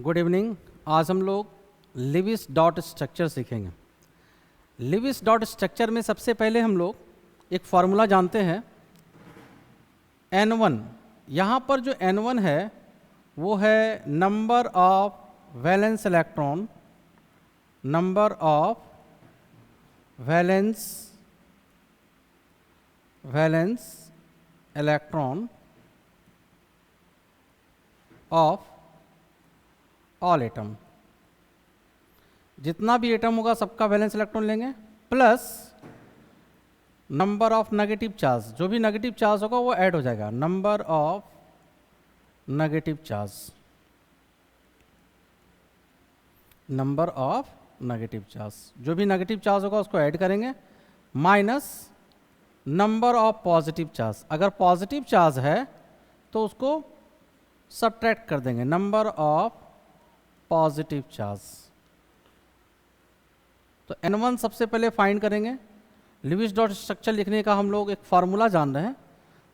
Good evening. आज हम लोग लिविस डॉट स्ट्रक्चर सीखेंगे। लिविस डॉट स्ट्रक्चर में सबसे पहले हम लोग एक फॉर्मूला जानते हैं N1। यहाँ पर जो N1 है वो है number of valence electron, number of valence electron of all atom. जितना भी एटम होगा सबका वैलेंस इलेक्ट्रॉन लेंगे, plus number of negative charge, जो भी नेगेटिव चार्ज होगा वो ऐड हो जाएगा, number of negative charge, number of negative charge, जो भी नेगेटिव चार्ज होगा उसको ऐड करेंगे, minus number of positive charge. अगर पॉजिटिव चार्ज है तो उसको सब्ट्रैक्ट कर देंगे, नंबर ऑफ पॉजिटिव चार्ज। तो N1 सबसे पहले फाइंड करेंगे। लिविस डॉट स्ट्रक्चर लिखने का हम लोग एक फार्मूला जान रहे हैं।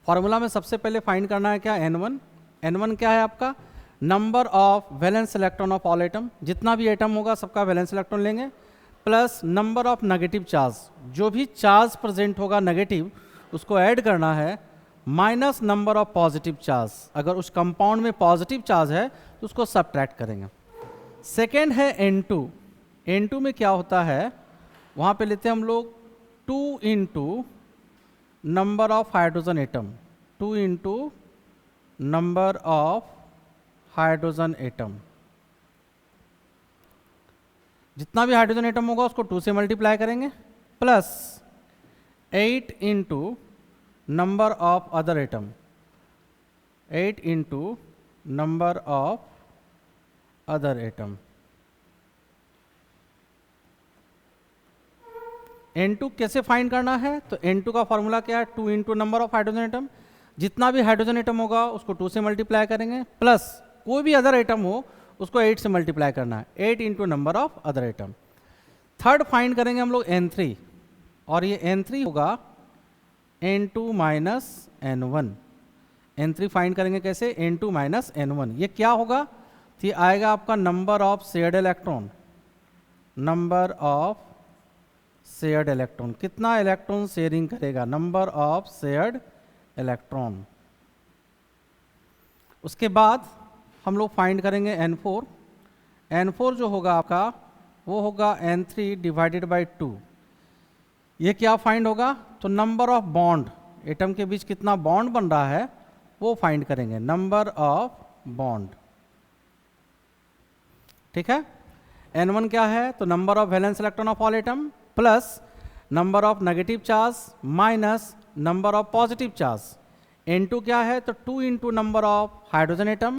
फार्मूला में सबसे पहले फाइंड करना है क्या, N1। N1 क्या है आपका, number of valence electron of all atom. जितना भी एटम होगा सबका वैलेंस इलेक्ट्रॉन लेंगे, plus number of negative charge, जो भी चार्ज प्रेजेंट होगा नेगेटिव उसको ऐड करना है, minus number of positive charge. अगर उस कंपाउंड में पॉजिटिव चार्ज है तो उसको सब्ट्रैक्ट करेंगे। सेकेंड है N2। N2 में क्या होता है, वहाँ पे लेते हैं हम लोग 2 into number of hydrogen atom, 2 into number of hydrogen atom. जितना भी हाइड्रोजन एटम होगा उसको 2 से मल्टीप्लाई करेंगे, plus 8 into number of other atom, 8 into number of other atom. N2 कैसे फाइंड करना है, तो N2 का फॉर्मूला क्या है, 2 into number of hydrogen atom. जितना भी हाइड्रोजन एटम होगा उसको 2 से मल्टीप्लाई करेंगे, प्लस कोई भी अदर एटम हो उसको 8 से मल्टीप्लाई करना है, 8 into number of other atom. Third find करेंगे हम लोग N3, और ये N3 होगा N2 minus N1। N3 find करेंगे कैसे, N2 माइनस N1। ये क्या होगा, तो ये आएगा आपका number of shared electron, number of shared electron. कितना इलेक्ट्रॉन शेयरिंग करेगा, नंबर ऑफ शेयर्ड इलेक्ट्रॉन। उसके बाद हम लोग फाइंड करेंगे N4। N4 जो होगा आपका वो होगा N3 डिवाइडेड बाई 2। ये क्या फाइंड होगा, तो नंबर ऑफ बॉन्ड, एटम के बीच कितना बॉन्ड बन रहा है वो फाइंड करेंगे, नंबर ऑफ बॉन्ड। ठीक है। N1 क्या है, तो number of valence electron of all atom, plus number of negative charge minus number of positive charge. N2 क्या है, तो 2 into number of hydrogen atom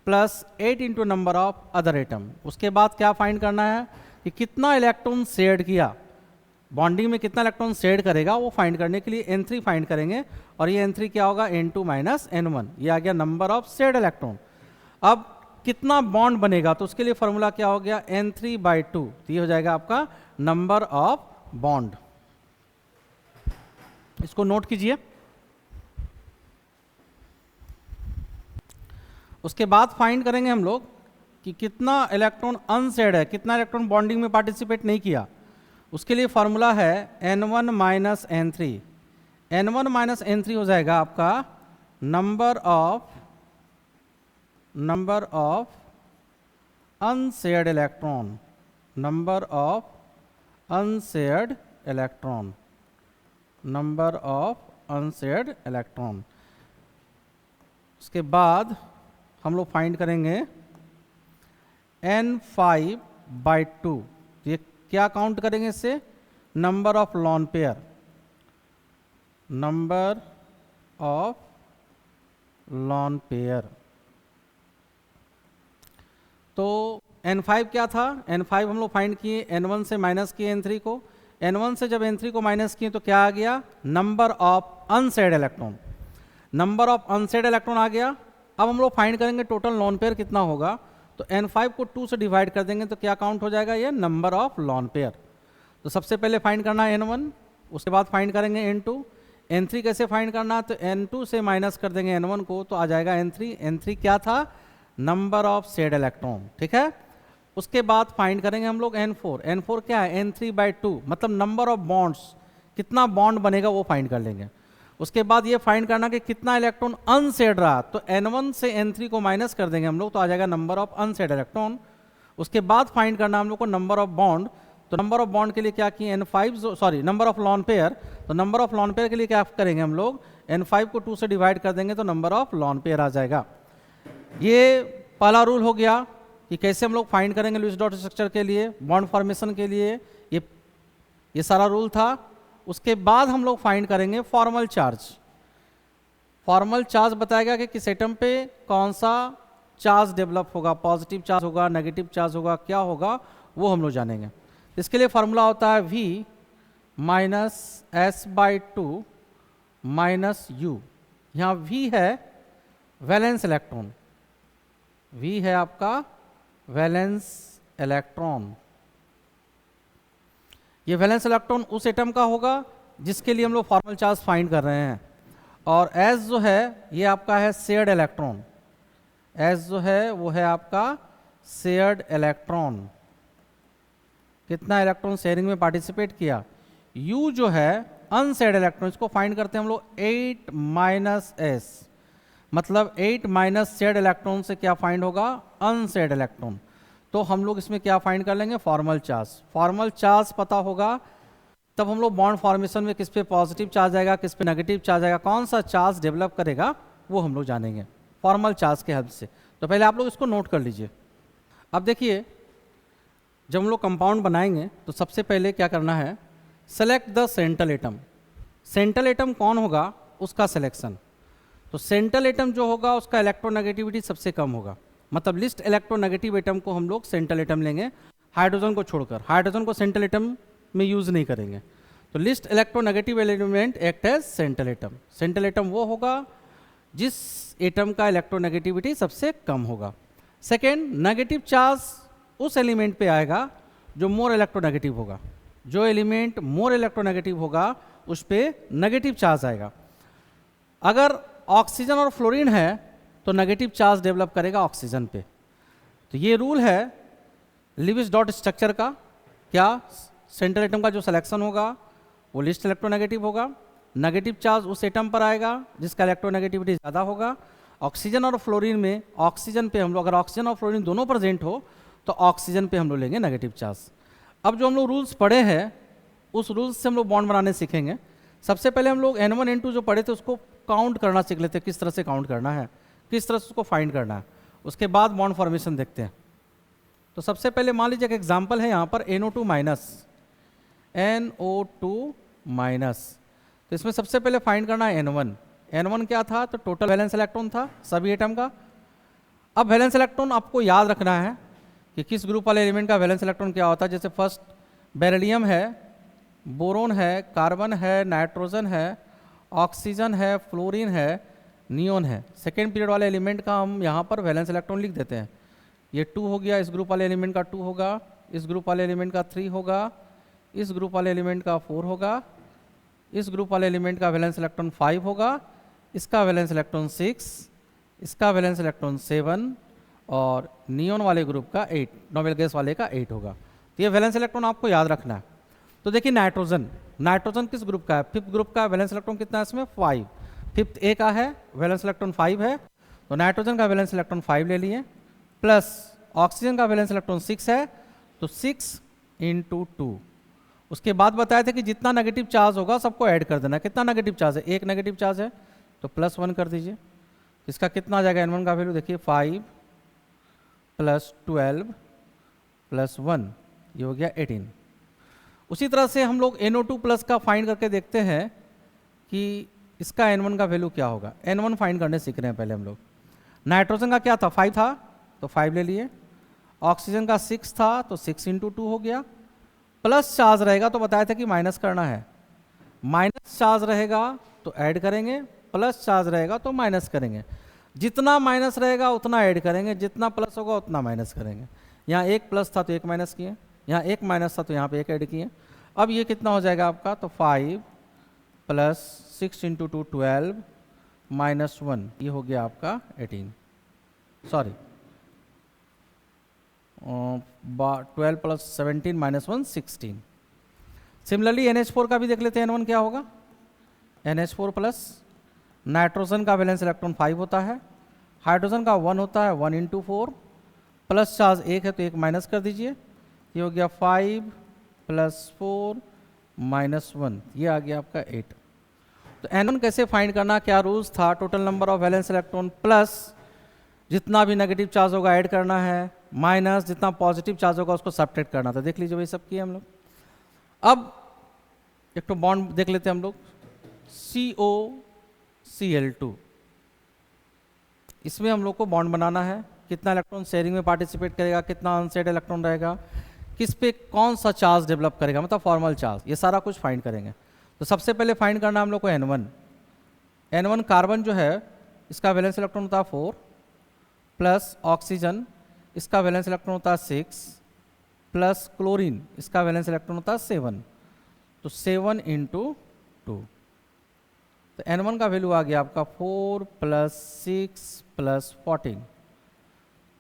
plus 8 into number of other atom. उसके बाद क्या फाइंड करना है कि कितना इलेक्ट्रॉन शेयर्ड किया, बॉन्डिंग में कितना इलेक्ट्रॉन शेयर्ड करेगा वो फाइंड करने के लिए N3 फाइंड करेंगे, और ये N3 क्या होगा, N2 माइनस N1। ये आ गया नंबर ऑफ शेयर्ड इलेक्ट्रॉन। अब कितना बॉन्ड बनेगा, तो उसके लिए फॉर्मूला क्या हो गया, N3 बाई 2। तो ये हो जाएगा आपका नंबर ऑफ बॉन्ड। इसको नोट कीजिए। उसके बाद फाइंड करेंगे हम लोग कि कितना इलेक्ट्रॉन अनशेयर्ड है, कितना इलेक्ट्रॉन बॉन्डिंग में पार्टिसिपेट नहीं किया। उसके लिए फॉर्मूला है N1 minus N3। N1 minus N3 हो जाएगा आपका number of unshared electron, number of unshared electron, number of unshared electron. उसके बाद हम लोग फाइंड करेंगे N5 बाई 2। ये क्या काउंट करेंगे इससे, number of lone pair, number of lone pair. तो N5 क्या था, N5 हम लोग फाइंड किए, N1 से माइनस किए N3 को, N1 से जब N3 को माइनस किए तो क्या आ गया, number of unshared electron, number of unshared electron आ गया। अब हम लोग फाइंड करेंगे टोटल लॉन पेयर कितना होगा, तो N5 को 2 से डिवाइड कर देंगे तो क्या काउंट हो जाएगा, ये नंबर ऑफ लॉन पेयर। तो सबसे पहले फाइंड करना है N1, उसके बाद फाइंड करेंगे N2। N3 कैसे फाइंड करना, तो N2 से माइनस कर देंगे N1 को तो आ जाएगा N3। N3 क्या था, नंबर ऑफ शेयर्ड इलेक्ट्रॉन, ठीक है। उसके बाद फाइंड करेंगे हम लोग N4। N4 क्या है? N3/2, मतलब नंबर ऑफ बॉन्ड्स, कितना बॉन्ड बनेगा वो फाइंड कर लेंगे। उसके बाद ये फाइंड करना कि कितना इलेक्ट्रॉन अनशेयर्ड रहा, तो N1 से N3 को माइनस कर देंगे हम लोग, तो आ जाएगा नंबर ऑफ अनशेयर्ड इलेक्ट्रॉन। उसके बाद फाइंड करना हम लोग को नंबर ऑफ बॉन्ड, तो नंबर ऑफ बॉन्ड के लिए क्या किए, नंबर ऑफ लॉन पेयर, तो नंबर ऑफ लॉन पेयर के लिए क्या करेंगे हम लोग, N5 को 2 से डिवाइड कर देंगे तो नंबर ऑफ लॉन पेयर आ जाएगा। ये पहला रूल हो गया कि कैसे हम लोग फाइंड करेंगे लुईस डॉट स्ट्रक्चर के लिए, बॉन्ड फॉर्मेशन के लिए, ये सारा रूल था। उसके बाद हम लोग फाइंड करेंगे फॉर्मल चार्ज। फॉर्मल चार्ज बताएगा कि किस एटम पे कौन सा चार्ज डेवलप होगा, पॉजिटिव चार्ज होगा, नेगेटिव चार्ज होगा, क्या होगा वो हम लोग जानेंगे। इसके लिए फॉर्मूला होता है V - S/2 - U। यहाँ V है वैलेंस इलेक्ट्रॉन, V है आपका वैलेंस इलेक्ट्रॉन। ये वैलेंस इलेक्ट्रॉन उस एटम का होगा जिसके लिए हम लोग फॉर्मल चार्ज फाइंड कर रहे हैं। और S जो है ये आपका है शेयर्ड इलेक्ट्रॉन, S जो है वो है आपका शेयर्ड इलेक्ट्रॉन, कितना इलेक्ट्रॉन शेयरिंग में पार्टिसिपेट किया। U जो है अनशेयर्ड इलेक्ट्रॉन, इसको फाइंड करते हैं हम लोग 8 - S, मतलब 8 माइनस शेयर्ड इलेक्ट्रॉन से क्या फाइंड होगा, अनशेयर्ड इलेक्ट्रॉन। तो हम लोग इसमें क्या फाइंड कर लेंगे, फॉर्मल चार्ज। फॉर्मल चार्ज पता होगा तब हम लोग बॉन्ड फॉर्मेशन में किस पे पॉजिटिव चार्ज आएगा, किस पे नेगेटिव चार्ज आएगा, कौन सा चार्ज डेवलप करेगा वो हम लोग जानेंगे फॉर्मल चार्ज के हेल्प से। तो पहले आप लोग इसको नोट कर लीजिए। अब देखिए जब हम लोग कंपाउंड बनाएंगे तो सबसे पहले क्या करना है, select the central atom. Central atom कौन होगा उसका सिलेक्शन। तो सेंट्रल एटम जो होगा उसका इलेक्ट्रोनेगेटिविटी सबसे कम होगा, मतलब लिस्ट इलेक्ट्रोनेगेटिव एटम को हम लोग सेंट्रल एटम लेंगे, हाइड्रोजन को छोड़कर। हाइड्रोजन को सेंट्रल एटम में यूज नहीं करेंगे। तो list electronegative element act as central atom. Central atom वो होगा जिस एटम का इलेक्ट्रोनेगेटिविटी सबसे कम होगा। सेकेंड, नेगेटिव चार्ज उस एलिमेंट पे आएगा जो मोर इलेक्ट्रोनेगेटिव होगा। जो एलिमेंट मोर इलेक्ट्रोनेगेटिव होगा उस पर नेगेटिव चार्ज आएगा। अगर ऑक्सीजन और फ्लोरीन है तो नेगेटिव चार्ज डेवलप करेगा ऑक्सीजन पे। तो ये रूल है लिविस डॉट स्ट्रक्चर का। क्या, सेंट्रल एटम का जो सिलेक्शन होगा वो लिस्ट इलेक्ट्रोनेगेटिव होगा, नेगेटिव चार्ज उस एटम पर आएगा जिसका इलेक्ट्रोनेगेटिविटी ज़्यादा होगा। ऑक्सीजन और फ्लोरीन में, ऑक्सीजन पे हम लोग, अगर ऑक्सीजन और फ्लोरीन दोनों प्रेजेंट हो तो ऑक्सीजन पे हम लोग लेंगे नेगेटिव चार्ज। अब जो हम लोग रूल्स पढ़े हैं उस रूल्स से हम लोग बॉन्ड बनाने सीखेंगे। सबसे पहले हम लोग N1 N2 जो पढ़े थे उसको काउंट करना सीख लेते हैं, किस तरह से काउंट करना है, किस तरह से उसको फाइंड करना है। उसके बाद बॉन्ड फॉर्मेशन देखते हैं। तो सबसे पहले मान लीजिए एक एग्जांपल है यहाँ पर NO2 माइनस। तो इसमें सबसे पहले फाइंड करना है N1। N1 क्या था, तो टोटल वैलेंस इलेक्ट्रॉन था सभी एटम का। अब वैलेंस इलेक्ट्रॉन आपको याद रखना है कि किस ग्रुप वाले एलिमेंट का वैलेंस इलेक्ट्रॉन क्या होता है। जैसे फर्स्ट बेरिलियम है, बोरोन है, कार्बन है, नाइट्रोजन है, ऑक्सीजन है, फ्लोरीन है, नियोन है। सेकेंड पीरियड वाले एलिमेंट का हम यहाँ पर वैलेंस इलेक्ट्रॉन लिख देते हैं। ये 2 हो गया, इस ग्रुप वाले एलिमेंट का 2 होगा, इस ग्रुप वाले एलिमेंट का 3 होगा, इस ग्रुप वाले एलिमेंट का 4 होगा, इस ग्रुप वाले एलिमेंट का वैलेंस इलेक्ट्रॉन 5 होगा, इसका वैलेंस इलेक्ट्रॉन 6, इसका वैलेंस इलेक्ट्रॉन 7 और नियोन वाले ग्रुप का 8, नोबेल गैस वाले का 8 होगा। तो ये वैलेंस इलेक्ट्रॉन आपको याद रखना है। तो देखिए नाइट्रोजन किस ग्रुप का है, 5th ग्रुप का। वैलेंस इलेक्ट्रॉन कितना है इसमें, 5। 5th A का है, वैलेंस इलेक्ट्रॉन 5 है, तो नाइट्रोजन का वैलेंस इलेक्ट्रॉन 5 ले लिए, प्लस ऑक्सीजन का वैलेंस इलेक्ट्रॉन 6 है, तो 6 × 2। उसके बाद बताया था कि जितना नेगेटिव चार्ज होगा सबको ऐड कर देना। कितना नेगेटिव चार्ज है, एक नेगेटिव चार्ज है तो +1 कर दीजिए। इसका कितना आ जाएगा N1 का वैल्यू, देखिए 5 + 12 + 1, ये हो गया 18। उसी तरह से हम लोग NO2+ का फाइंड करके देखते हैं कि इसका N1 का वैल्यू क्या होगा। N1 फाइंड करने सीख रहे हैं पहले हम लोग। नाइट्रोजन का क्या था, 5 था तो 5 ले लिए, ऑक्सीजन का 6 था तो 6 × 2 हो गया, प्लस चार्ज रहेगा तो बताया था कि माइनस करना है। माइनस चार्ज रहेगा तो ऐड करेंगे, प्लस चार्ज रहेगा तो माइनस करेंगे। जितना माइनस रहेगा उतना ऐड करेंगे, जितना प्लस होगा उतना माइनस करेंगे। यहाँ एक प्लस था तो एक माइनस किए, यहाँ एक माइनस था तो यहाँ पे एक ऐड किए। अब ये कितना हो जाएगा आपका, तो 5 + 6 × 2 12 - 1, ये हो गया आपका 18। Sorry 12 plus 17 minus 1 16। Similarly NH4 का भी देख लेते हैं, N1 क्या होगा। NH4 प्लस नाइट्रोजन का वैलेंस इलेक्ट्रॉन 5 होता है, हाइड्रोजन का 1 होता है, 1 इंटू 4 प्लस चार्ज 1 है तो 1 माइनस कर दीजिए, ये हो गया 5 प्लस 4 माइनस 1, ये आ गया आपका 8। तो N1 कैसे फाइंड करना, क्या रूल्स था, total number of valence electron plus जितना भी नेगेटिव चार्ज होगा ऐड करना है, माइनस जितना पॉजिटिव चार्ज होगा उसको सब्ट्रैक्ट करना था। देख लीजिए वही सब किए हम लोग। अब एक तो बॉन्ड देख लेते हैं हम लोग, COCl2, इसमें हम लोग को बॉन्ड बनाना है, कितना इलेक्ट्रॉन शेयरिंग में पार्टिसिपेट करेगा, कितना अनसेड इलेक्ट्रॉन रहेगा, किस पे कौन सा चार्ज डेवलप करेगा, मतलब फॉर्मल चार्ज, ये सारा कुछ फाइंड करेंगे। तो सबसे पहले फाइंड करना हम लोग को N1 कार्बन जो है इसका वैलेंस इलेक्ट्रॉन होता है 4 प्लस ऑक्सीजन इसका वैलेंस इलेक्ट्रॉन होता है 6 प्लस क्लोरीन इसका वैलेंस इलेक्ट्रॉन होता है 7, तो 7 इंटू 2, तो N1 का वैल्यू आ गया आपका 4 प्लस 6 प्लस 14,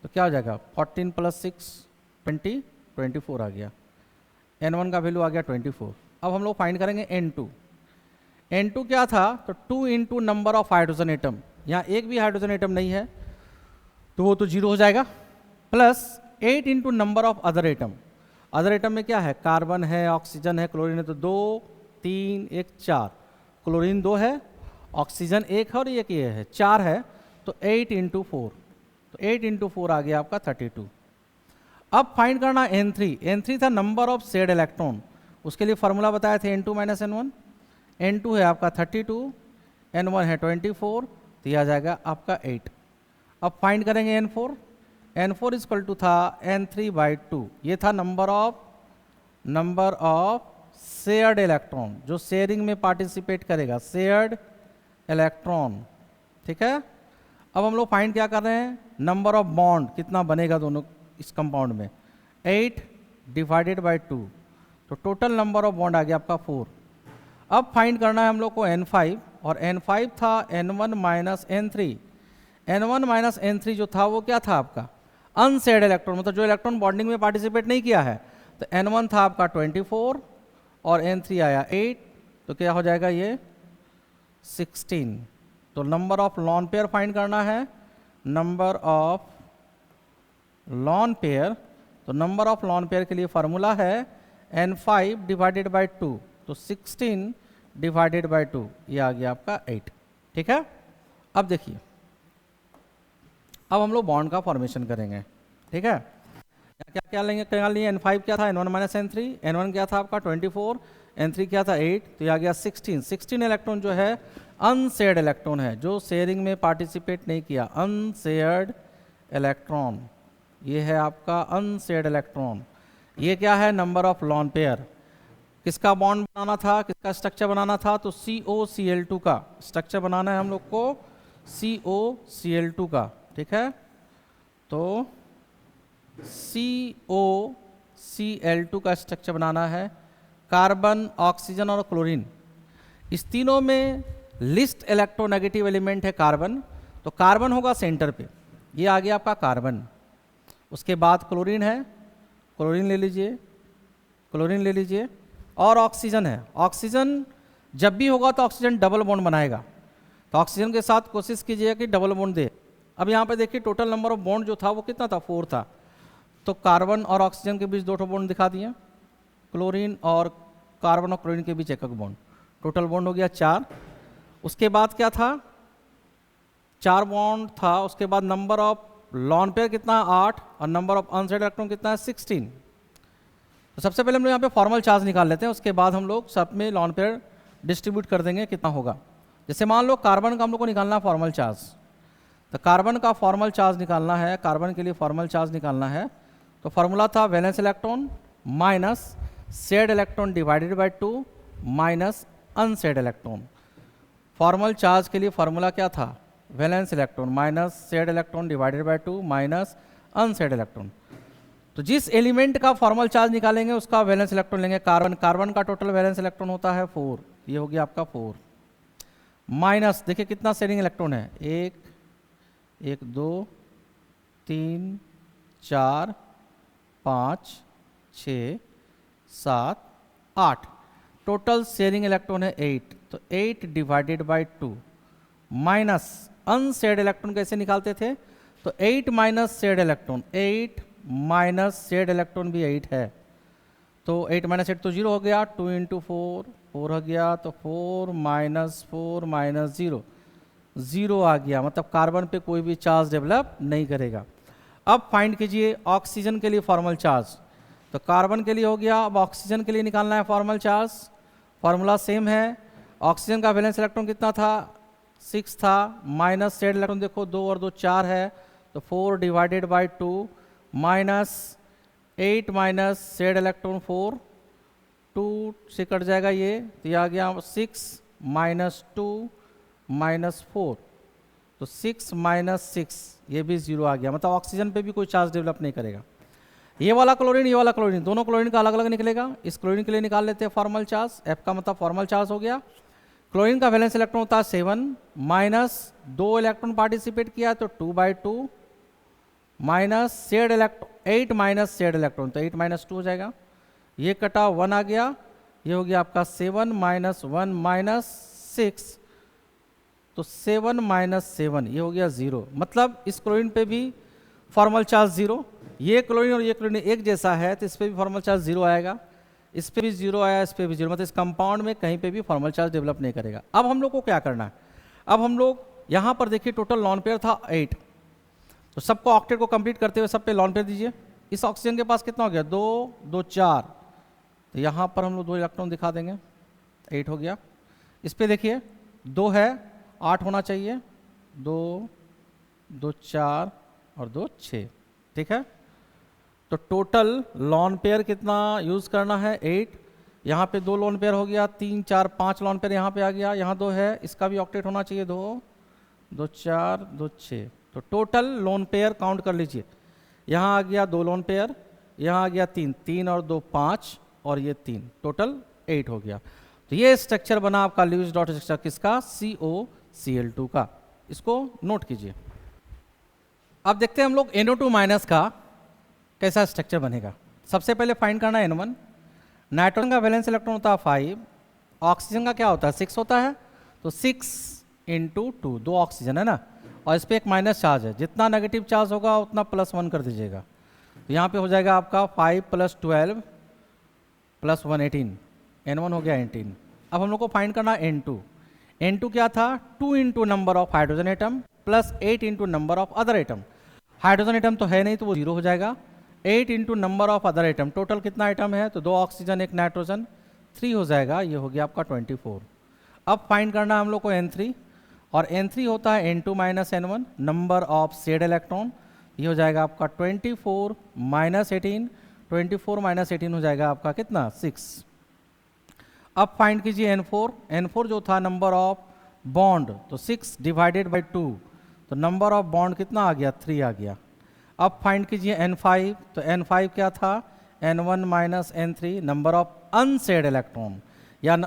तो क्या हो जाएगा 14 प्लस 6 20 24 आ गया। N1 का वैल्यू आ गया 24। अब हम लोग फाइंड करेंगे N2 क्या था, तो 2 into number of hydrogen atom, यहाँ एक भी हाइड्रोजन एटम नहीं है तो वो तो 0 हो जाएगा, plus 8 into number of other atom, other atom में क्या है, कार्बन है, ऑक्सीजन है, क्लोरीन है, तो 2 3 1 4, क्लोरीन 2 है, ऑक्सीजन 1 है और एक ये है 4 है, तो 8 इंटू 4, तो 8 इंटू 4 आ गया आपका 32। अब फाइंड करना N3 था नंबर ऑफ शेयर्ड इलेक्ट्रॉन, उसके लिए फॉर्मूला बताए थे N2 माइनस N1, N2 है आपका 32, N1 है 24, तो यह आ जाएगा आपका 8। अब फाइंड करेंगे N4 इक्वल टू था N3/2, ये था नंबर ऑफ शेयर्ड इलेक्ट्रॉन, जो शेयरिंग में पार्टिसिपेट करेगा, शेयर्ड इलेक्ट्रॉन, ठीक है। अब हम लोग फाइंड क्या कर रहे हैं, नंबर ऑफ बॉन्ड कितना बनेगा दोनों इस कंपाउंड में, 8 डिवाइडेड बाई 2, तो टोटल नंबर ऑफ बॉन्ड आ गया आपका 4। अब फाइंड करना है हम लोग को N5, और N5 था N1 माइनस N3 जो था वो क्या था आपका अनशेयर्ड इलेक्ट्रॉन, मतलब जो इलेक्ट्रॉन बॉन्डिंग में पार्टिसिपेट नहीं किया है, तो N1 था आपका 24 और N3 आया 8, तो क्या हो जाएगा ये 16। तो number of lone pair find करना है, नंबर ऑफ लॉन पेयर, तो नंबर ऑफ लॉन पेयर के लिए फार्मूला है N5 डिवाइडेड बाई 2, तो 16 डिवाइडेड बाई 2, ये आ गया आपका 8, ठीक है। अब देखिए, अब हम लोग बॉन्ड का फॉर्मेशन करेंगे, ठीक है। क्या क्या लेंगे, क्या लिए, N5 क्या था, N1 माइनस N3, N1 क्या था आपका 24, N3 क्या था 8, तो ये आ गया 16 इलेक्ट्रॉन जो है अनशेयर्ड इलेक्ट्रॉन है, जो शेयरिंग में पार्टिसिपेट नहीं किया, अनशेयर्ड इलेक्ट्रॉन, ये है आपका अनशेयर्ड इलेक्ट्रॉन। ये क्या है, नंबर ऑफ लॉन पेयर, किसका बॉन्ड बनाना था, किसका स्ट्रक्चर बनाना था, तो COCl2 का स्ट्रक्चर बनाना है हम लोग को, COCl2 का, ठीक है। तो COCl2 का स्ट्रक्चर बनाना है, कार्बन, ऑक्सीजन और क्लोरीन, इस तीनों में लिस्ट इलेक्ट्रोनेगेटिव एलिमेंट है कार्बन, तो कार्बन होगा सेंटर पे, ये आ गया आपका कार्बन। उसके बाद क्लोरीन है, क्लोरीन ले लीजिए, और ऑक्सीजन है, ऑक्सीजन जब भी होगा तो ऑक्सीजन डबल बॉन्ड बनाएगा, तो ऑक्सीजन के साथ कोशिश कीजिएगा कि डबल बॉन्ड दे। अब यहाँ पे देखिए टोटल नंबर ऑफ बॉन्ड जो था वो कितना था, 4 था, तो कार्बन और ऑक्सीजन के बीच 2 बॉन्ड दिखा दिए, क्लोरीन और कार्बन और क्लोरीन के बीच 1 बॉन्ड, टोटल बॉन्ड हो गया 4। उसके बाद क्या था, 4 बॉन्ड था, उसके बाद नंबर ऑफ लॉन पेयर कितना 8 और नंबर ऑफ अनसाइड इलेक्ट्रॉन कितना है 16। तो सबसे पहले हम लोग यहाँ पे फॉर्मल चार्ज निकाल लेते हैं, उसके बाद हम लोग सब में लॉन पेयर डिस्ट्रीब्यूट कर देंगे कितना होगा। जैसे मान लो कार्बन का हम लोग को निकालना है फॉर्मल चार्ज, तो कार्बन का फॉर्मल चार्ज निकालना है, कार्बन के लिए फॉर्मल चार्ज निकालना है, तो फॉर्मूला था valence electron minus shared electron divided by 2 minus unshared electron. Formal charge के लिए फॉर्मूला क्या था, valence electron minus shared electron divided by 2 minus unshared electron. तो जिस एलिमेंट का फॉर्मल चार्ज निकालेंगे उसका वैलेंस इलेक्ट्रॉन लेंगे, कार्बन का टोटल वैलेंस इलेक्ट्रॉन होता है 4, ये हो गया आपका 4, माइनस देखिए कितना शेयरिंग इलेक्ट्रॉन है, 1 2 3 4 5 6 7 8, टोटल शेयरिंग इलेक्ट्रॉन है 8, तो 8 divided by 2 minus unshared electron कैसे निकालते थे, तो 8 minus shared electron, 8 minus shared electron भी 8 है, तो 8 माइनस 8 तो 0 हो गया, 2 इंटू 4 4 हो गया, तो 4 माइनस 4 माइनस 0 0 आ गया, मतलब कार्बन पे कोई भी चार्ज डेवलप नहीं करेगा। अब फाइंड कीजिए ऑक्सीजन के लिए फॉर्मल चार्ज, तो कार्बन के लिए हो गया, अब ऑक्सीजन के लिए निकालना है फॉर्मल चार्ज। फॉर्मूला सेम है, ऑक्सीजन का वैलेंस इलेक्ट्रॉन कितना था 6 था, माइनस शेयर्ड इलेक्ट्रॉन देखो 2 और 2 4 है, तो 4 divided by 2 minus 8 minus shared electron 4, 2 से कट जाएगा ये, तो ये आ गया 6 माइनस 2 माइनस 4, तो 6 माइनस 6 ये भी 0 आ गया, मतलब ऑक्सीजन पे भी कोई चार्ज डेवलप नहीं करेगा। ये वाला क्लोरीन, ये वाला क्लोरीन, दोनों क्लोरीन का अलग अलग निकलेगा। इस क्लोरीन के लिए निकाल लेते हैं फॉर्मल चार्ज, F का मतलब फॉर्मल चार्ज हो गया। क्लोरीन का वैलेंस इलेक्ट्रॉन होता है 7 माइनस 2 इलेक्ट्रॉन पार्टिसिपेट किया तो 2/2 minus shared electron 8 minus shared electron, तो 8 माइनस 2 हो जाएगा, ये कटा 1 आ गया, ये हो गया आपका 7 माइनस 1 माइनस 6, तो 7 माइनस 7 ये हो गया 0, मतलब इस क्लोरीन पे भी फॉर्मल चार्ज 0। ये क्लोरीन और ये क्लोरीन एक जैसा है तो इस पे भी फॉर्मल चार्ज 0 आएगा, इस पे भी 0 आया, इस पे भी 0, मतलब इस कंपाउंड में कहीं पे भी फॉर्मल चार्ज डेवलप नहीं करेगा। अब हम लोग को क्या करना है, अब हम लोग यहाँ पर देखिए टोटल लॉन पेयर था 8, तो सबको ऑक्टेट को कंप्लीट करते हुए सब पे लॉन पेयर दीजिए। इस ऑक्सीजन के पास कितना हो गया 2 2 4, तो यहाँ पर हम लोग 2 इलेक्ट्रॉन दिखा देंगे, 8 हो गया। इस पे देखिए 2 है, 8 होना चाहिए, 2 2 4 और 2 6, ठीक है। तो टोटल लॉन पेयर कितना यूज़ करना है 8, यहाँ पे 2 लॉन पेयर हो गया, 3 4 5 लॉन पेयर यहाँ पे आ गया, यहाँ 2 है, इसका भी ऑक्टेट होना चाहिए 2 2 4 2 6, तो टोटल लॉन पेयर काउंट कर लीजिए, यहाँ आ गया 2 लॉन पेयर, यहाँ आ गया 3 3 और 2 5 और ये 3, टोटल 8 हो गया। तो ये स्ट्रक्चर बना आपका ल्यूइस डॉट स्ट्रक्चर किसका, COCl2 का, इसको नोट कीजिए। अब देखते हैं हम लोग NO2 माइनस का कैसा स्ट्रक्चर बनेगा। सबसे पहले फाइंड करना है N1, नाइट्रोजन का वैलेंस इलेक्ट्रॉन होता है 5, ऑक्सीजन का क्या होता है 6 होता है, तो 6 इंटू 2, 2 ऑक्सीजन है ना, और इस पर एक माइनस चार्ज है, जितना नेगेटिव चार्ज होगा उतना +1 कर दीजिएगा, तो यहाँ पे हो जाएगा आपका 5 + 12 + 1 18, N1 हो गया 18। अब हम लोग को फाइंड करना है N2, N2 क्या था 2 into number of hydrogen atom plus 8 into number of other atom, hydrogen atom तो है नहीं तो वो 0 हो जाएगा, 8 into number of other atom, total कितना आइटम है तो 2 ऑक्सीजन 1 नाइट्रोजन, 3 हो जाएगा, ये हो गया आपका 24। अब फाइंड करना है हम लोग को N3, और N3 होता है N2 minus N1 number of shared electron, ये हो जाएगा आपका 24 माइनस 18, 24 माइनस 18 हो जाएगा आपका कितना 6। अब फाइंड कीजिए N4, N4 जो था नंबर ऑफ बॉन्ड, तो 6 डिवाइडेड बाई 2, तो नंबर ऑफ बॉन्ड कितना आ गया 3 आ गया। अब फाइंड कीजिए N5, तो N5 क्या था N1 minus N3 number of unshared electron, या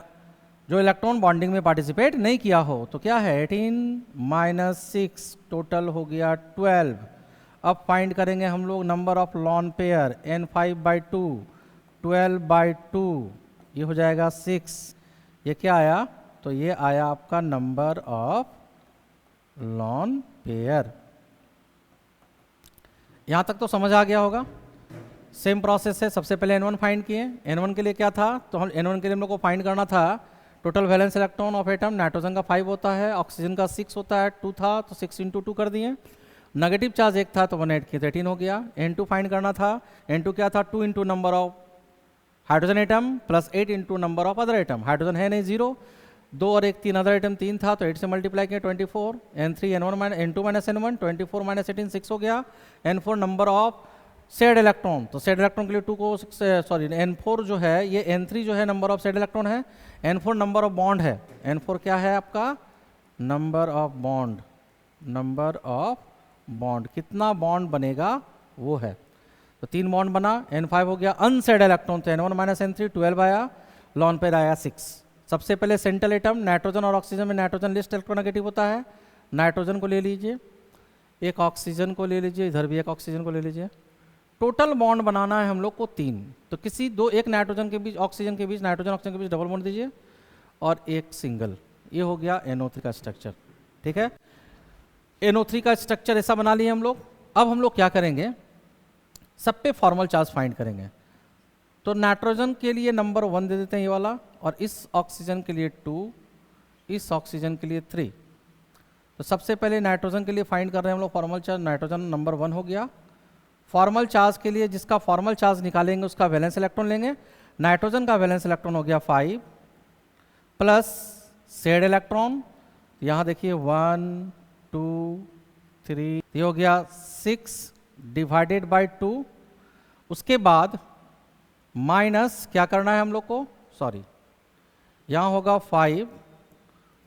जो इलेक्ट्रॉन बॉन्डिंग में पार्टिसिपेट नहीं किया हो, तो क्या है 18 माइनस 6, टोटल हो गया 12। अब फाइंड करेंगे हम लोग number of lone pair, N5/2 12/2, ये हो जाएगा 6, ये क्या आया तो ये आया आपका नंबर ऑफ लॉन पेयर। यहाँ तक तो समझ आ गया होगा। सेम प्रोसेस है, सबसे पहले N1 फाइंड किए, N1 के लिए क्या था तो हम N1 के लिए हम लोग को फाइंड करना था total valence electron of atom, nitrogen का 5 होता है, ऑक्सीजन का 6 होता है, 2 था तो 6 इंटू 2 कर दिए, नेगेटिव चार्ज 1 था तो 1 ऐड किए, 13 हो गया। N2 फाइंड करना था, N2 क्या था 2 into number of hydrogen atom plus 8 into number of other atom, hydrogen है नहीं 0, 2 और 1 3 अदर एटम 3 था तो 8 से मल्टीप्लाई किया 24, N3 N2 minus N1 24 minus 18 6 हो गया। N4 number of shared electron, तो शेयर्ड इलेक्ट्रॉन के लिए 2 को सॉरी N4 जो है ये N3 जो है नंबर ऑफ शेयर्ड इलेक्ट्रॉन है, N4 नंबर ऑफ बॉन्ड है, N4 क्या है आपका number of bond, number of bond कितना बॉन्ड बनेगा वो है, तो 3 बॉन्ड बना। N5 हो गया अनशेयर्ड इलेक्ट्रॉन, तो N1 माइनस N3 12 आया, लॉन पेयर आया 6। सबसे पहले सेंट्रल एटम नाइट्रोजन और ऑक्सीजन में नाइट्रोजन लिस्ट इलेक्ट्रोनेगेटिव होता है, नाइट्रोजन को ले लीजिए, एक ऑक्सीजन को ले लीजिए, इधर भी एक ऑक्सीजन को ले लीजिए, टोटल बॉन्ड बनाना है हम लोग को 3, तो किसी दो, एक नाइट्रोजन के बीच, ऑक्सीजन के बीच, नाइट्रोजन ऑक्सीजन के बीच डबल बॉन्ड दीजिए और एक सिंगल। ये हो गया NO3 का स्ट्रक्चर। ठीक है, NO3 का स्ट्रक्चर ऐसा बना लिए हम लोग। अब हम लोग क्या करेंगे, सब पे फॉर्मल चार्ज फाइंड करेंगे। तो नाइट्रोजन के लिए नंबर 1 दे देते हैं ये वाला, और इस ऑक्सीजन के लिए 2, इस ऑक्सीजन के लिए 3। तो सबसे पहले नाइट्रोजन के लिए फाइंड कर रहे हैं हम लोग फॉर्मल चार्ज। नाइट्रोजन नंबर 1 हो गया। फॉर्मल चार्ज के लिए जिसका फॉर्मल चार्ज निकालेंगे उसका वैलेंस इलेक्ट्रॉन लेंगे। नाइट्रोजन का वैलेंस इलेक्ट्रॉन हो गया 5 प्लस शेड इलेक्ट्रॉन, यहाँ देखिए 1 2 3, ये हो गया 6 डिवाइडेड बाय 2। उसके बाद माइनस क्या करना है हम लोग को, सॉरी, यहाँ होगा 5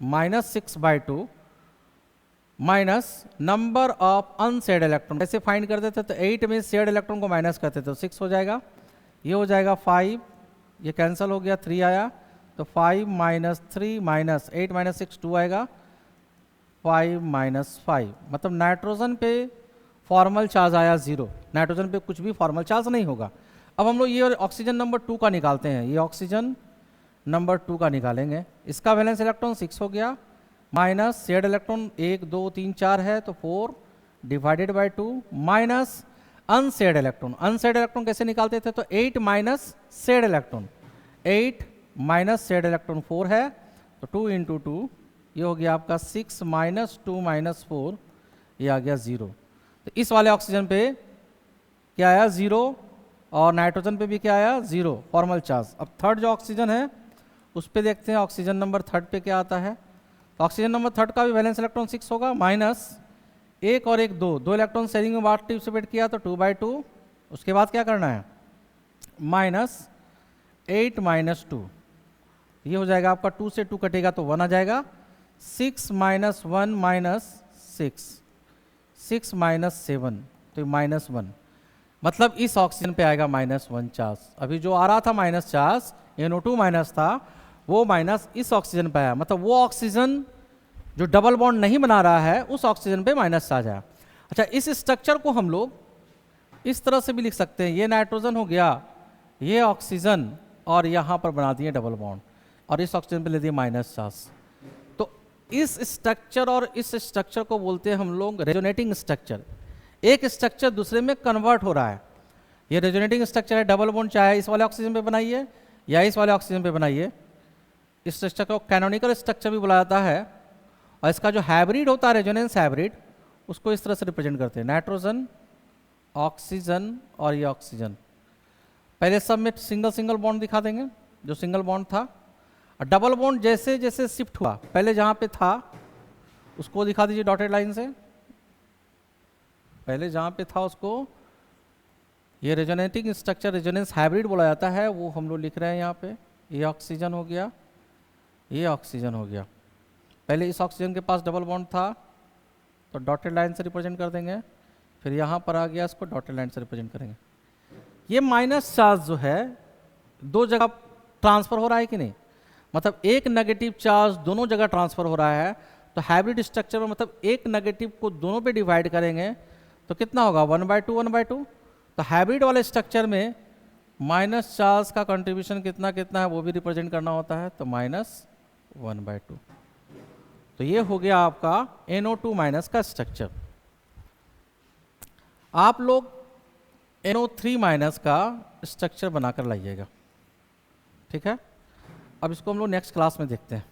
माइनस 6 बाय 2 माइनस नंबर ऑफ अनशेड इलेक्ट्रॉन। ऐसे फाइंड कर देते तो 8 में शेड इलेक्ट्रॉन को माइनस करते तो 6 हो जाएगा। ये हो जाएगा 5, ये कैंसिल हो गया, 3 आया, तो 5 माइनस 3 माइनस 8 माइनस 6 2 आएगा, 5 माइनस 5, मतलब नाइट्रोजन पे फॉर्मल चार्ज आया 0। नाइट्रोजन पे कुछ भी फॉर्मल चार्ज नहीं होगा। अब हम लोग ये ऑक्सीजन नंबर 2 का निकालते हैं। ये ऑक्सीजन नंबर 2 का निकालेंगे। इसका वैलेंस इलेक्ट्रॉन 6 हो गया, माइनस शेड इलेक्ट्रॉन 1 2 3 4 है तो 4 divided by 2 minus unshared electron. Unshared electron कैसे निकालते थे, तो 8 minus shared electron, 8 minus shared electron 4 है, तो 2 इंटू 2, ये हो गया आपका 6 माइनस 2 माइनस 4, ये आ गया 0। तो इस वाले ऑक्सीजन पे क्या आया 0, और नाइट्रोजन पे भी क्या आया 0 फॉर्मल चार्ज। अब थर्ड जो ऑक्सीजन है उस पे देखते हैं ऑक्सीजन नंबर 3 पे क्या आता है। तो ऑक्सीजन नंबर 3 का भी वैलेंस इलेक्ट्रॉन 6 होगा, माइनस 1 और 1 2 इलेक्ट्रॉन शेयरिंग में पार्टिसिपेट किया तो 2/2। उसके बाद क्या करना है, माइनस 8 माइनस 2, ये हो जाएगा आपका 2 से 2 कटेगा तो 1 आ जाएगा, 6 माइनस 1 माइनस 6 माइनस 7, तो माइनस 1, मतलब इस ऑक्सीजन पे आएगा -1 चार्ज। अभी जो आ रहा था माइनस चार्ज, NO2 माइनस था, वो माइनस इस ऑक्सीजन पे आया, मतलब वो ऑक्सीजन जो डबल बॉन्ड नहीं बना रहा है उस ऑक्सीजन पे माइनस चार्ज आया। अच्छा, इस स्ट्रक्चर को हम लोग इस तरह से भी लिख सकते हैं, ये नाइट्रोजन हो गया, ये ऑक्सीजन, और यहाँ पर बना दिए डबल बॉन्ड, और इस ऑक्सीजन पे ले दिए माइनस चार्ज। तो इस स्ट्रक्चर और इस स्ट्रक्चर को बोलते हैं हम लोग रेजोनेटिंग स्ट्रक्चर। एक स्ट्रक्चर दूसरे में कन्वर्ट हो रहा है, ये रेजोनेटिंग स्ट्रक्चर है। डबल बॉन्ड चाहे इस वाले ऑक्सीजन पे बनाइए या इस वाले ऑक्सीजन पे बनाइए, इस स्ट्रक्चर को कैनोनिकल स्ट्रक्चर भी बुलाया जाता है। और इसका जो हाइब्रिड होता है, रेजोनेंस हाइब्रिड, उसको इस तरह से रिप्रेजेंट करते हैं, नाइट्रोजन, ऑक्सीजन और ये ऑक्सीजन। पहले सब में सिंगल सिंगल बॉन्ड दिखा देंगे, जो सिंगल बॉन्ड था, और डबल बॉन्ड जैसे जैसे शिफ्ट हुआ, पहले जहाँ पे था उसको दिखा दीजिए डॉटेड लाइन से, पहले जहाँ पे था उसको, ये रेजोनेटिंग स्ट्रक्चर रेजोनेंस हाइब्रिड बोला जाता है, वो हम लोग लिख रहे हैं यहाँ पे। ये ऑक्सीजन हो गया, ये ऑक्सीजन हो गया। पहले इस ऑक्सीजन के पास डबल बॉन्ड था तो डॉटेड लाइन से रिप्रेजेंट कर देंगे, फिर यहाँ पर आ गया, इसको डॉटेड लाइन से रिप्रेजेंट करेंगे। ये माइनस चार्ज जो है दो जगह ट्रांसफर हो रहा है कि नहीं, मतलब एक नेगेटिव चार्ज दोनों जगह ट्रांसफर हो रहा है। तो हाइब्रिड स्ट्रक्चर में मतलब एक नेगेटिव को दोनों पे डिवाइड करेंगे तो कितना होगा, 1/2 1/2। तो हाइब्रिड वाले स्ट्रक्चर में माइनस चार्ज का कंट्रीब्यूशन कितना कितना है वो भी रिप्रेजेंट करना होता है, तो -1/2। तो ये हो गया आपका NO2 माइनस का स्ट्रक्चर। आप लोग NO3 माइनस का स्ट्रक्चर बनाकर लाइएगा, ठीक है। अब इसको हम लोग नेक्स्ट क्लास में देखते हैं।